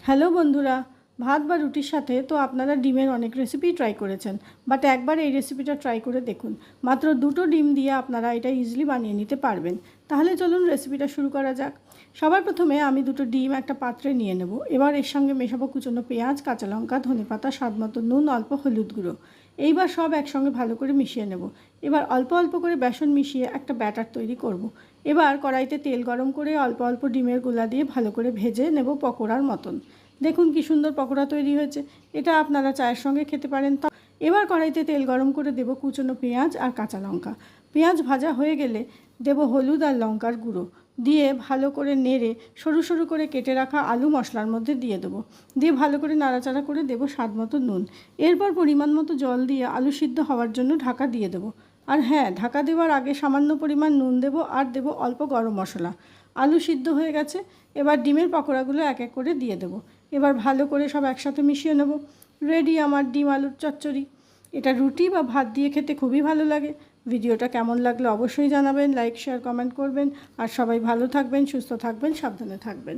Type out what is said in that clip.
Hello বন্ধুরা, ভাত বা রুটির সাথে তো আপনারা ডিমের অনেক রেসিপি ট্রাই করেছেন, বাট একবার এই রেসিপিটা ট্রাই করে দেখুন। মাত্র 2টো ডিম দিয়ে আপনারা এটা ইজিলি বানিয়ে নিতে পারবেন। তাহলে চলুন রেসিপিটা শুরু করা যাক। সবার প্রথমে আমি 2টো ডিম একটা পাত্রে নিয়ে নেব। এবার এর সঙ্গে মেশাবো কুচনো পেঁয়াজ, কাঁচা লঙ্কা, ধনেপাতা, স্বাদমতো নুন, অল্প হলুদ গুঁড়ো। এইবার সব একসঙ্গে ভালো করে মিশিয়ে নেব। এবার অল্প অল্প করে বেসন মিশিয়ে একটা ব্যাটার তৈরি করব। এবার কড়াইতে তেল গরম করে অল্প অল্প ডিমের গোলা দিয়ে ভালো করে ভেজে নেব পকোড়ার মতন। দেখুন কি সুন্দর পকোড়া তৈরি হয়েছে। এটা আপনারা চায়ের সঙ্গে খেতে পারেন। এবার কড়াইতে তেল গরম করে দেব কুচনো পেঁয়াজ আর কাঁচা লঙ্কা। পেঁয়াজ ভাজা হয়ে গেলে দেব হলুদ আর লঙ্কার গুঁড়ো, দিয়ে ভালো করে নেড়ে সরু সরু করে কেটে রাখা আলু মশলার মধ্যে দিয়ে দেবো। দিয়ে ভালো করে নাড়াচাড়া করে দেবো স্বাদ মতো নুন। এরপর পরিমাণ মতো জল দিয়ে আলু সিদ্ধ হওয়ার জন্য ঢাকা দিয়ে দেবো। আর হ্যাঁ, ঢাকা দেওয়ার আগে সামান্য পরিমাণ নুন দেবো আর দেবো অল্প গরম মশলা। আলু সিদ্ধ হয়ে গেছে। এবার ডিমের পকোড়াগুলো এক এক করে দিয়ে দেবো। এবার ভালো করে সব একসাথে মিশিয়ে নেব। রেডি আমার ডিম আলুর চচ্চড়ি। এটা রুটি বা ভাত দিয়ে খেতে খুবই ভালো লাগে। ভিডিওটা কেমন লাগলো অবশ্যই জানাবেন, লাইক শেয়ার কমেন্ট করবেন। আর সবাই ভালো থাকবেন, সুস্থ থাকবেন, সাবধানে থাকবেন।